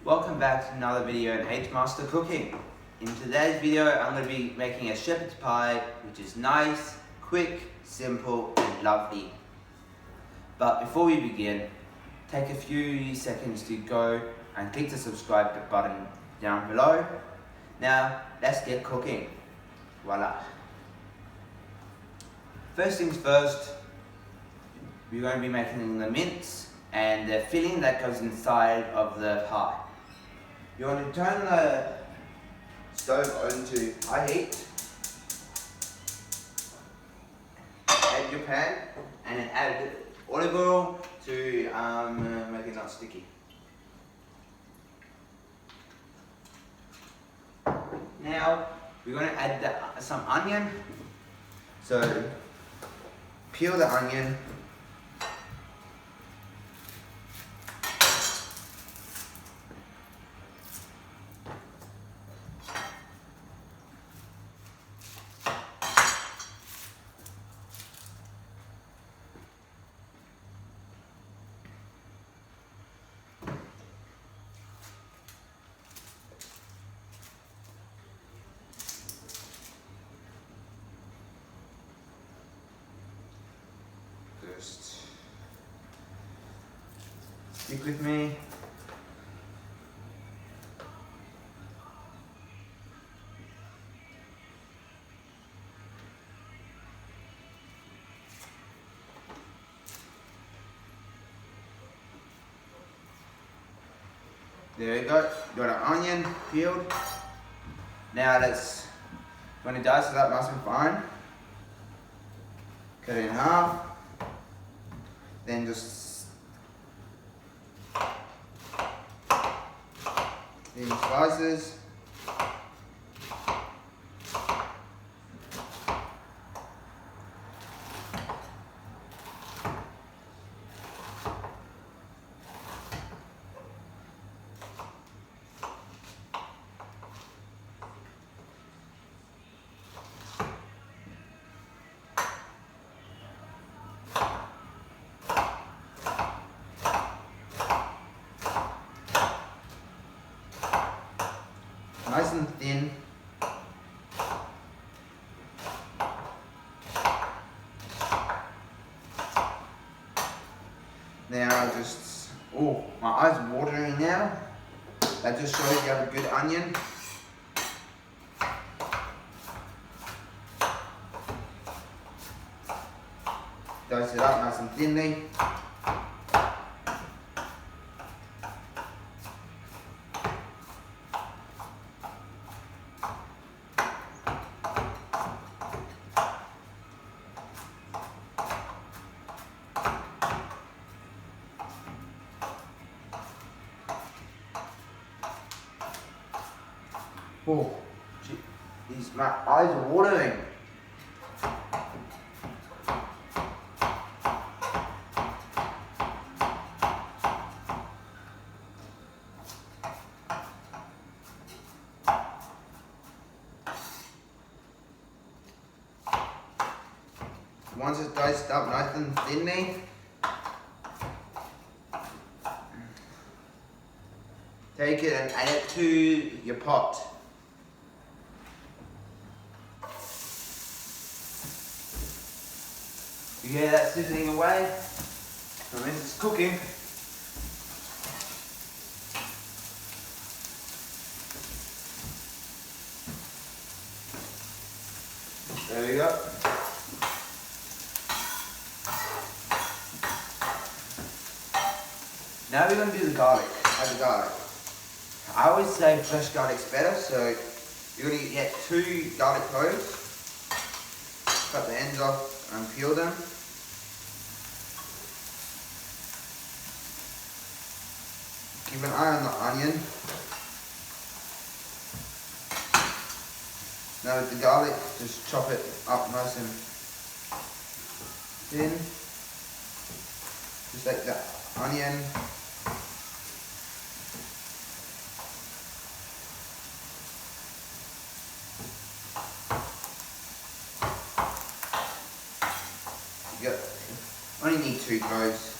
Welcome back to another video in HMaster cooking. In today's video I'm going to be making a shepherd's pie, which is nice, quick, simple and lovely. But before we begin, take a few seconds to go and click the subscribe button down below. Now let's get cooking. Voila. First things first, we're going to be making the mince and the filling that goes inside of the pie. You want to turn the stove on to high heat, add your pan, and then add olive oil to make it not sticky. Now we're going to add some onion. So peel the onion. Just stick with me. There we go. Got an onion peeled. Now when it dices up nice and fine, cut it in half. Then just in slices. Nice and thin. Now my eyes are watering now. That just shows you have a good onion. Dice it up nice and thinly. Oh, geez, my eyes are watering. Once it's diced up nice and thinly, take it and add it to your pot. You hear that sizzling away? That means it's cooking. There we go. Now we're going to do the garlic. Add the garlic. I always say fresh garlic's better, so you're going to get 2 garlic cloves. Cut the ends off and peel them. Keep an eye on the onion. Now with the garlic, just chop it up nice and thin. Just like that. Onion. You only need 2 cloves.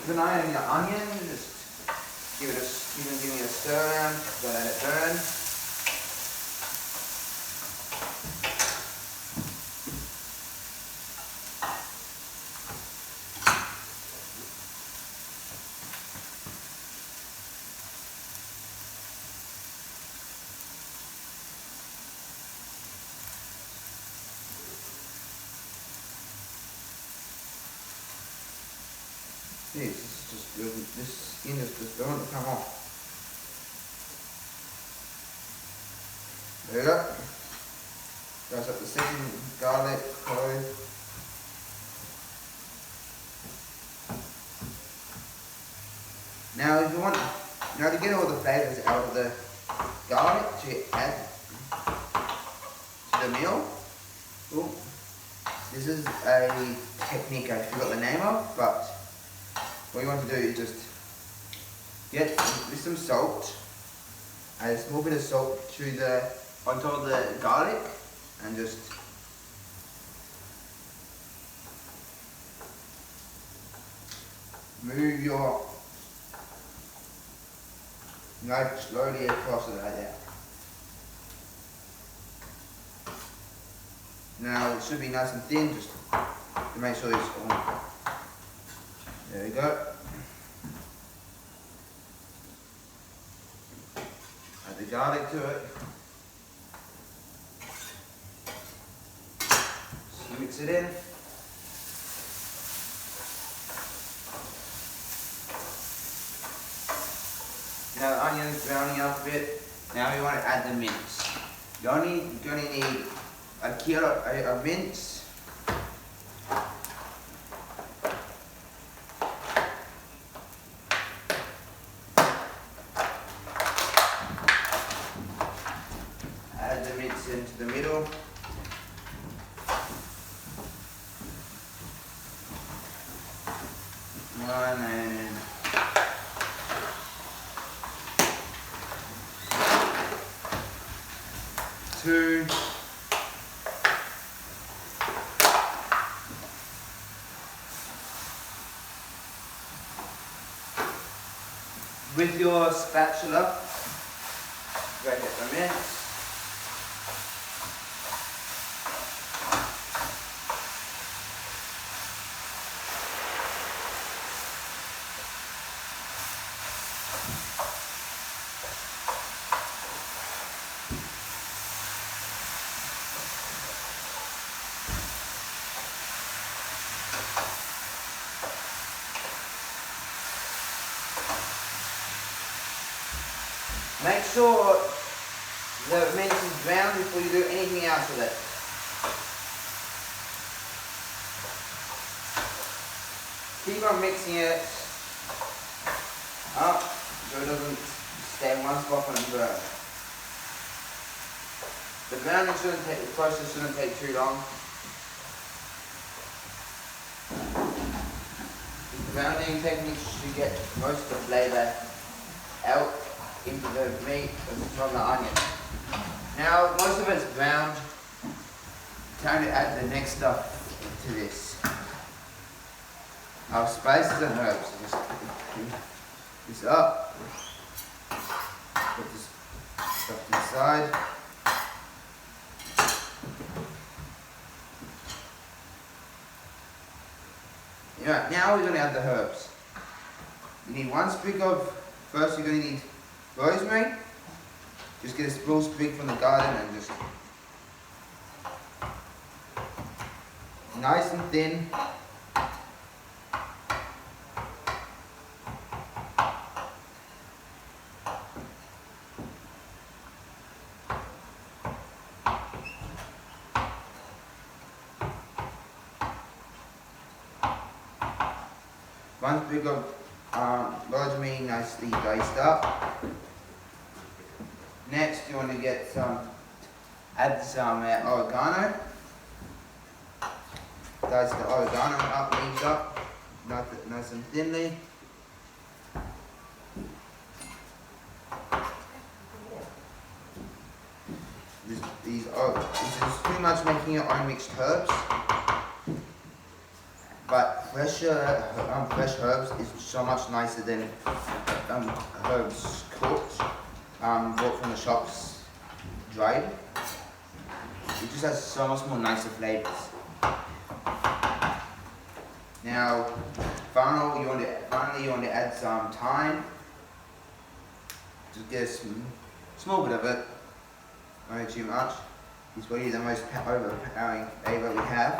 Keep an eye on your onion, just give it a stir around, don't let it burn. This skin is just don't want to come off. There you go. Goes up the second garlic clove. Now if you want, to get all the flavours out of the garlic to add to the meal, this is a technique I forgot the name of, but what you want to do is just get with some salt, add a small bit of salt on top of the garlic, and just move your knife slowly across it like that. Now it should be nice and thin, just to make sure it's all. There we go. Add the garlic to it. Just mix it in. Now the onion's browning up a bit. Now we want to add the mince. You're only going to need a kilo of mince. Into the middle. One and two. With your spatula, break it the mince. Make sure the mince is brown before you do anything else with it. Keep on mixing it up so it doesn't stay in one spot and burn. The browning process shouldn't take too long. The browning technique should get most of the flavour out into the meat from the onion. Now, most of it's browned. Time to add the next stuff to this. Our spices and herbs. Just pick this up. Put this stuff inside. Yeah, now we're going to add the herbs. You need one sprig of, first you're going to need rosemary. Just get a small sprig from the garden and just nice and thin. One sprig of rosemary nicely diced up. Next, you want to add some oregano. Dice the oregano up, leaves up, nice and thinly. This is pretty much making your own mixed herbs. but fresh herbs is so much nicer than herbs cooked, bought from the shops, dried. It just has so much more nicer flavors. Now, finally you want to add some thyme. Just get a small bit of it, not too much. It's really the most overpowering flavour we have.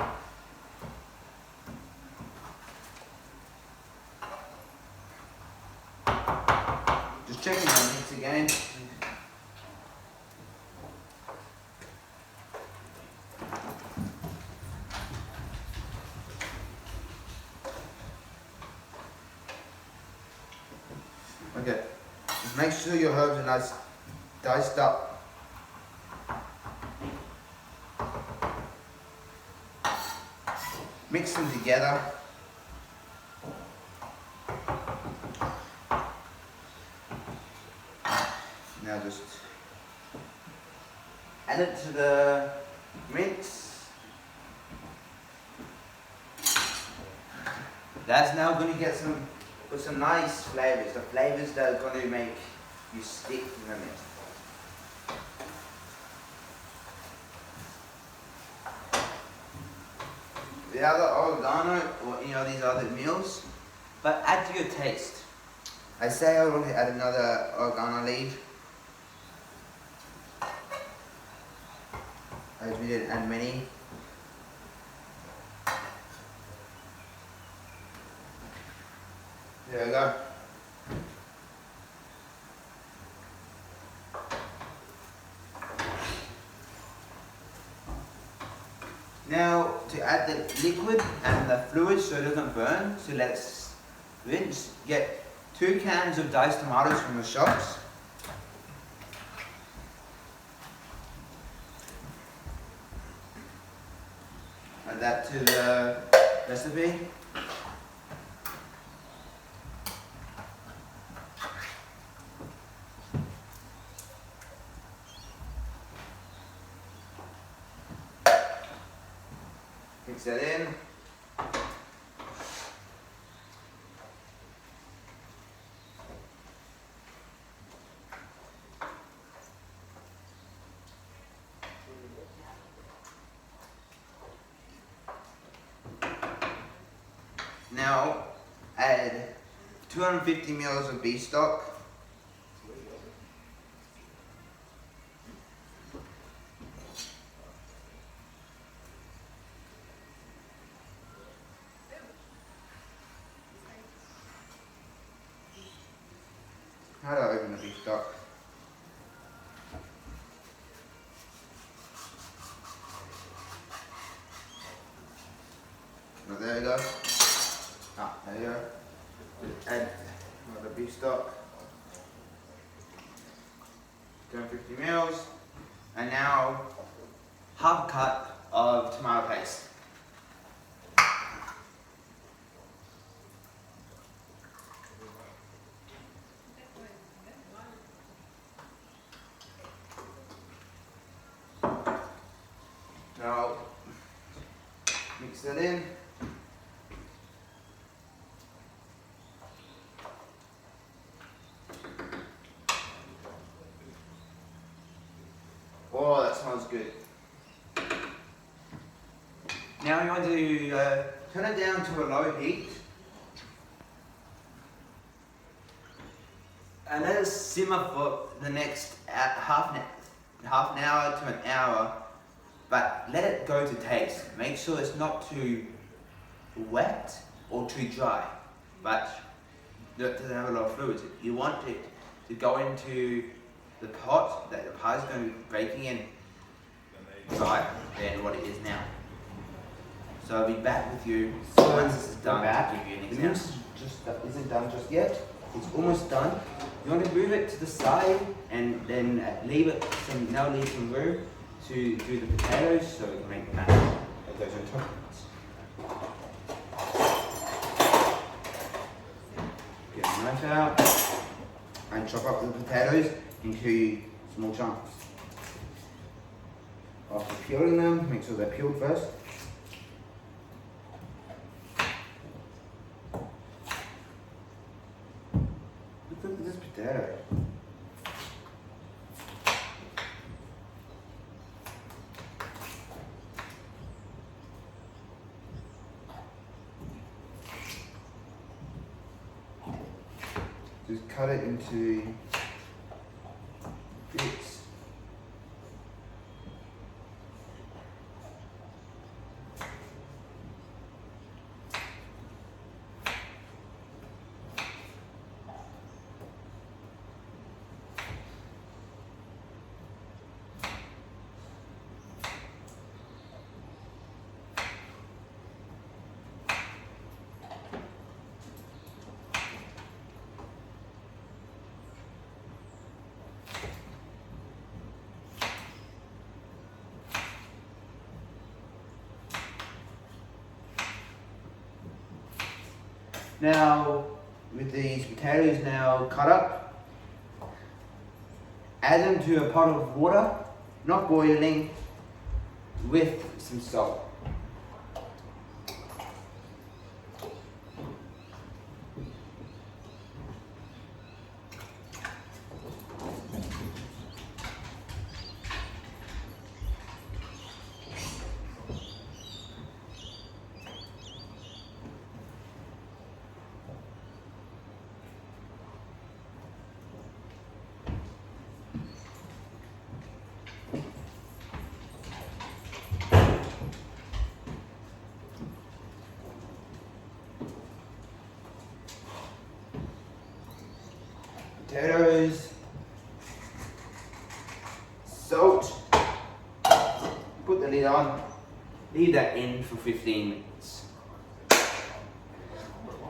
Just checking my mix again. Okay, just make sure your herbs are nice diced up. Mix them together. Now just add it to the mix. That's now going to get some nice flavors. The flavors that are going to make you stick in the mix. The other oregano or any of these other meals, but add to your taste. I say I want to add another oregano leaf, as we didn't add many. There we go. Now to add the liquid and the fluid so it doesn't burn, so let's rinse. Get 2 cans of diced tomatoes from the shops. Add that to the recipe. Mix that in. Now add 250 ml of beef stock. How do I open the beef stock? Oh, there you go. Ah, there you go. Add another beef stock. 250 ml. And now half a cup of tomato paste. Now mix that in. Oh, that smells good. Now you want to turn it down to a low heat and let it simmer for the next half an hour to an hour. But let it go to taste. Make sure it's not too wet or too dry, but it doesn't have a lot of fluids. You want it to go into the pot that the pie is going to be baking in drier than what it is now. So I'll be back with you once this is done to give you an example. This isn't done just yet. It's almost done. You want to move it to the side and then leave some room to do the potatoes so we can make the mash that goes on top. Get the knife out and chop up the potatoes into small chunks. After peeling them, make sure they're peeled first. Just cut it into bits. Now, with these potatoes now cut up, add them to a pot of water, not boiling, with some salt. Potatoes, salt, put the lid on, leave that in for 15 minutes.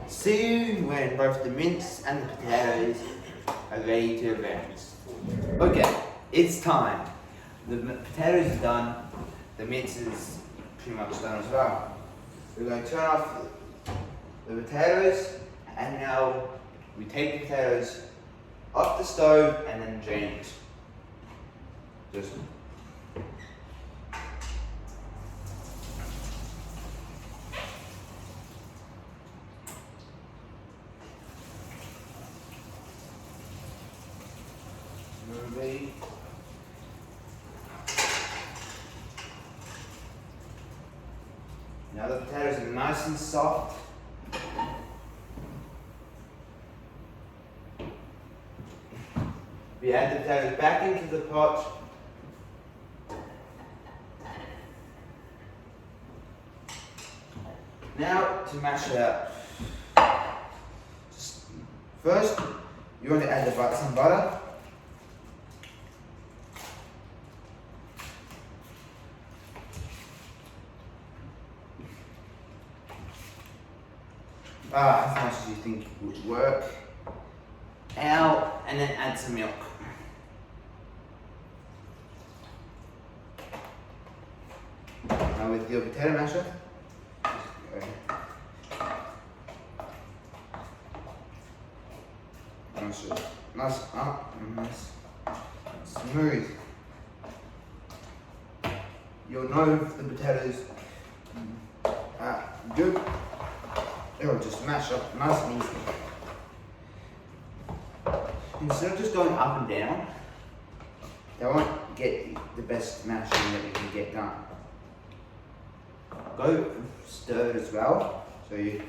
See you when both the mince and the potatoes are ready to advance. Okay, it's time. The potatoes are done, the mince is pretty much done as well. We're going to turn off the potatoes, and now we take the potatoes off the stove and then drain it. Just move. Now the potatoes are nice and soft. We add the potatoes back into the pot. Now to mash it up. First, you want to add some butter. As much as you think would work. Out, and then add some milk. Now with your potato masher, mash it nice up and nice smooth. You'll know if the potatoes are good. It'll just mash up nice and easy. Instead of just going up and down, they won't get the best mashing that you can get done. Go stir it as well, so you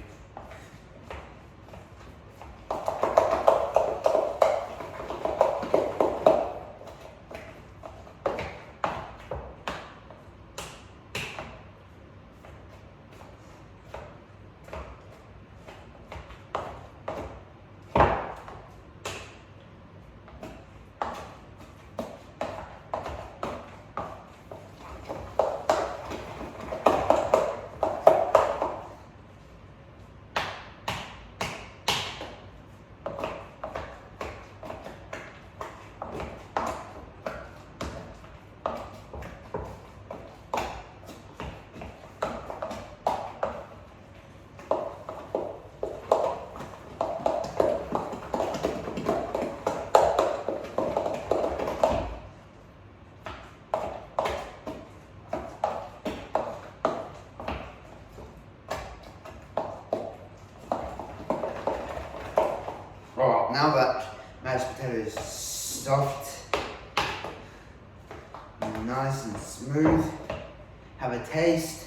now that mashed potato is soft and nice and smooth, have a taste.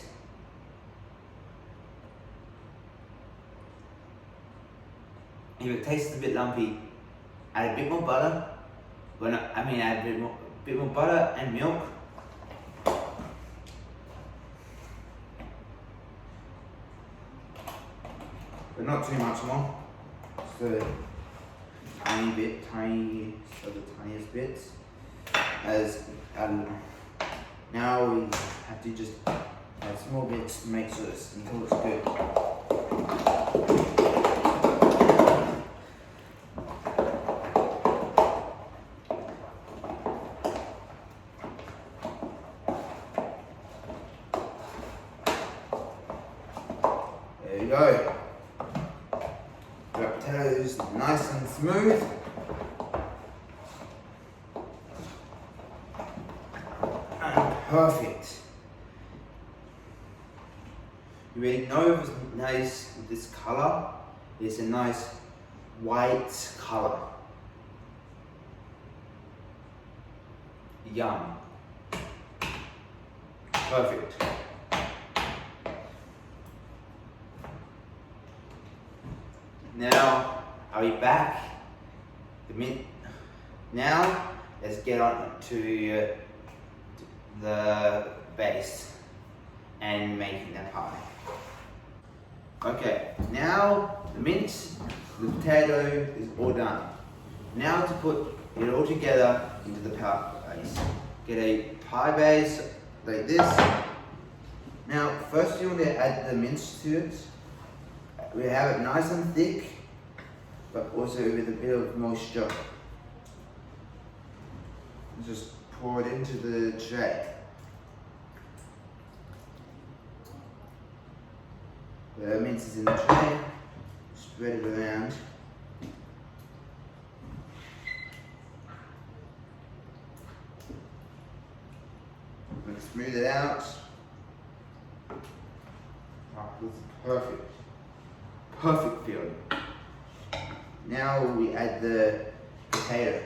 If it tastes a bit lumpy, add a bit more butter. Add a bit more butter and milk. But not too much more. Just a tiny bit, the tiniest bits. Now we have to just add small bits to make sure until it's good. There you go. Got potatoes nice and smooth. And perfect. You already know it's nice with this colour. It's a nice white colour. Yum. Perfect. Now, are we back? Now, let's get on to the base and making the pie. Okay, now the mince, the potato is all done. Now to put it all together into the pie base. Get a pie base like this. Now, first you want to add the mince to it. We have it nice and thick, but also with a bit of moisture. Just pour it into the tray. The mince is in the tray, spread it around. I'm going to smooth it out. Oh, this is perfect. Perfect feeling. Now we add the potato.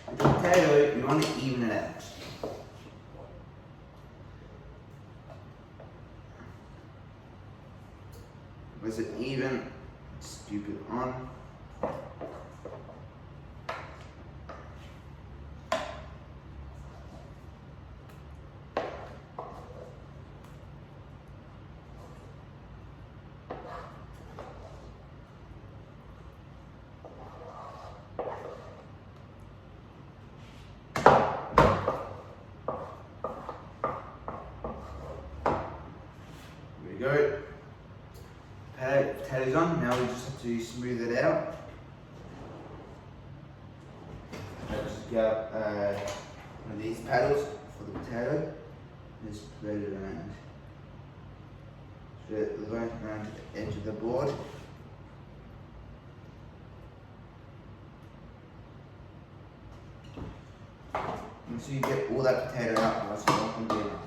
With the potato, you want to even it out. Was it even? Scoop it on. There we go. Potatoes on, now we just have to smooth it out. I'll just get one of these paddles for the potato and just spread it around. Spread it right around to the edge of the board. And so you get all that potato out, that's all can be enough.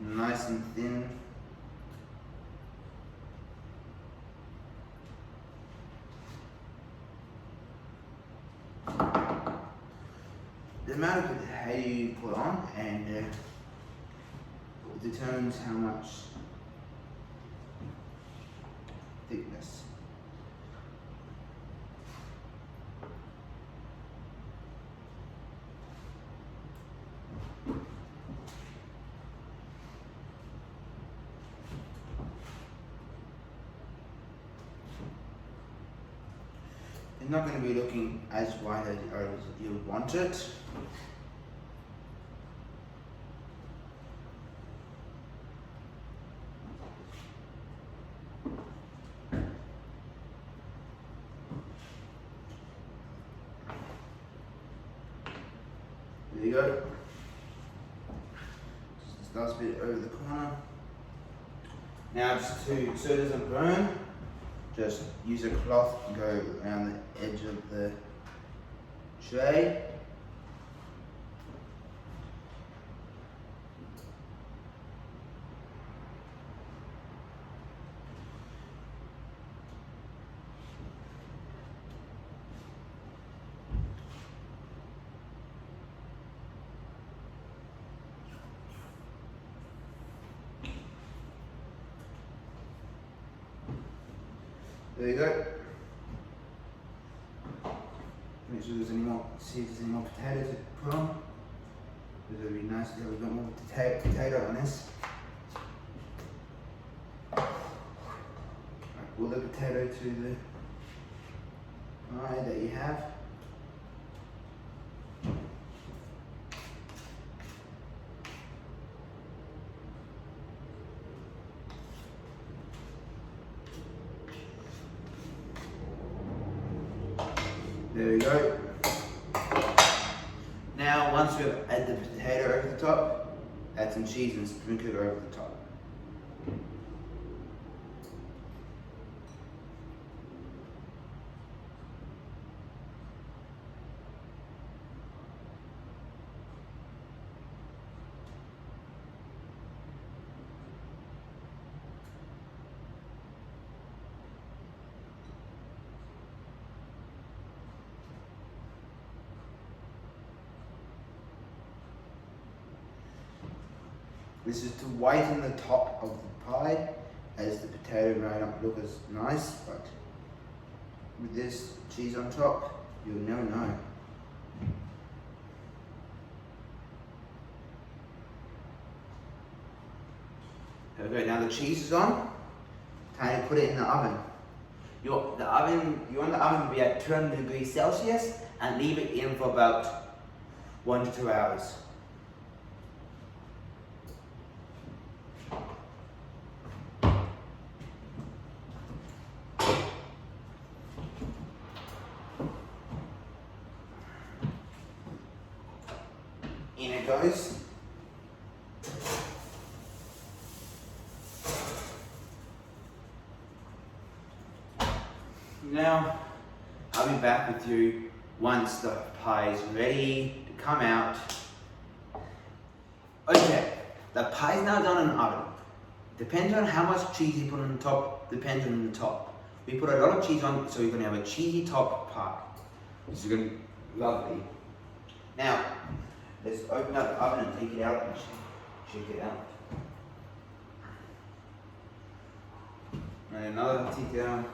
Nice and thin. The amount of potato you put on and determines how much thickness. It's not going to be looking as white as you would want it. There you go. Just this last bit over the corner. Now just so it doesn't burn, just use a cloth and go around the edge of the tray. There you go. Make sure there's any more, see if there's any more potato to put on. It would be nice to have a bit more potato on this. All the potato to the pie that you have. There we go. Now, once we've added the potato over the top, add some cheese and sprinkle it over the top. This is to whiten the top of the pie, as the potato may not look as nice, but with this cheese on top, you'll never know. Okay, now the cheese is on. Time to put it in the oven. You want the oven to be at 200 degrees Celsius and leave it in for about 1 to 2 hours. In it goes. Now, I'll be back with you once the pie is ready to come out. Okay, the pie is now done in the oven. Depends on how much cheese you put on the top, depends on the top. We put a lot of cheese on, so you're going to have a cheesy top pie. This is going to be lovely. Now, let's open up the oven and take it out and shake it out. And another take it out.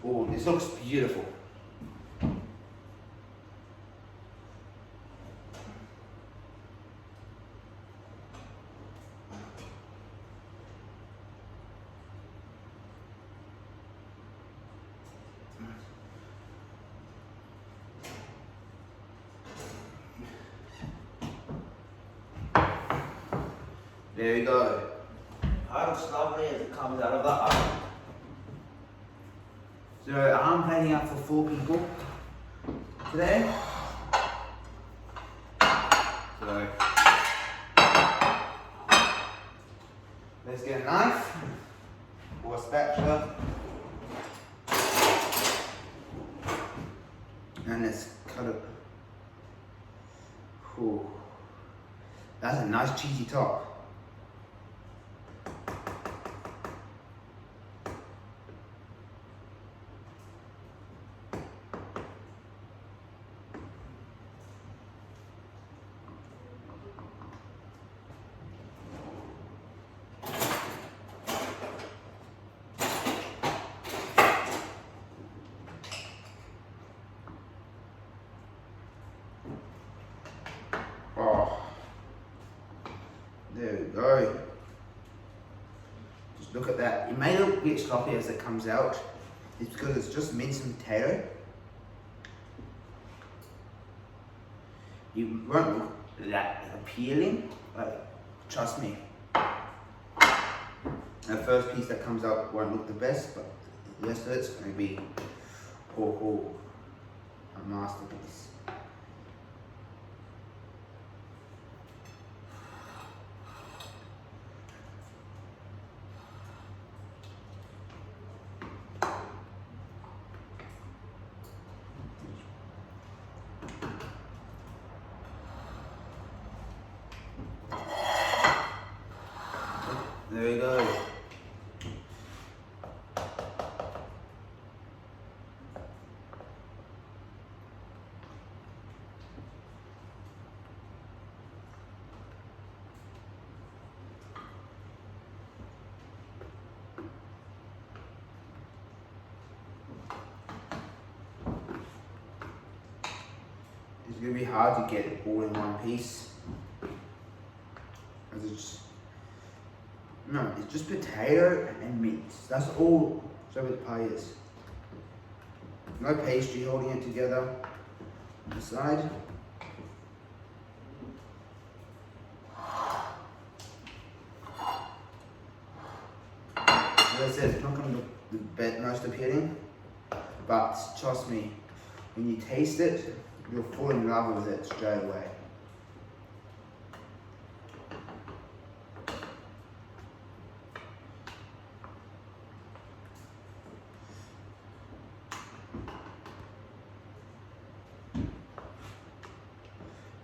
Oh, this looks beautiful. There we go. It looks lovely as it comes out of the oven. So I'm planning out for 4 people today. So let's get a knife or a spatula and let's cut it. Ooh, that's a nice cheesy top. There we go. Just look at that. It may look a bit sloppy as it comes out. It's because it's just minced potato. You won't look that appealing, but trust me. The first piece that comes out won't look the best, but the rest of it's going to be a masterpiece. There we go. going to be hard to get it all in one piece. It's just potato and meat. That's all shepherd's pie is. No pastry holding it together on the side. As I said, it's not going to look the most appealing, but trust me, when you taste it, you'll fall in love with it straight away.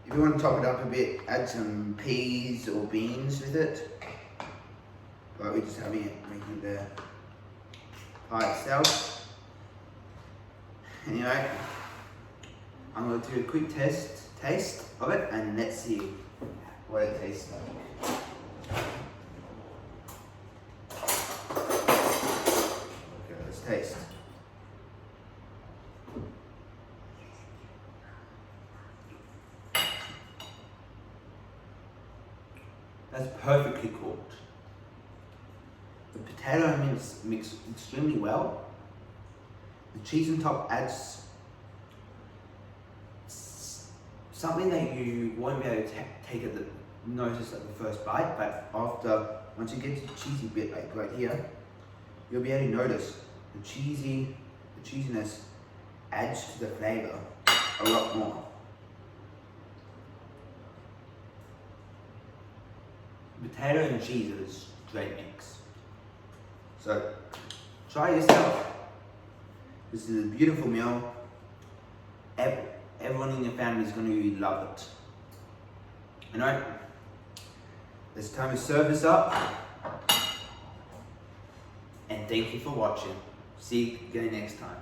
If you want to top it up a bit, add some peas or beans with it. But we're just having it, making the pie itself. Anyway, I'm going to do a quick taste of it, and let's see what it tastes like. Okay, let's taste. That's perfectly cooked. The potato and mince mix extremely well. The cheese on top adds something that you won't be able to take at the notice at the first bite, but once you get to the cheesy bit, like right here, you'll be able to notice the cheesiness adds to the flavour a lot more. Potato and cheese is a great mix. So try it yourself. This is a beautiful meal. Everyone in your family is going to love it. Alright, it's time to serve this up. And thank you for watching. See you again next time.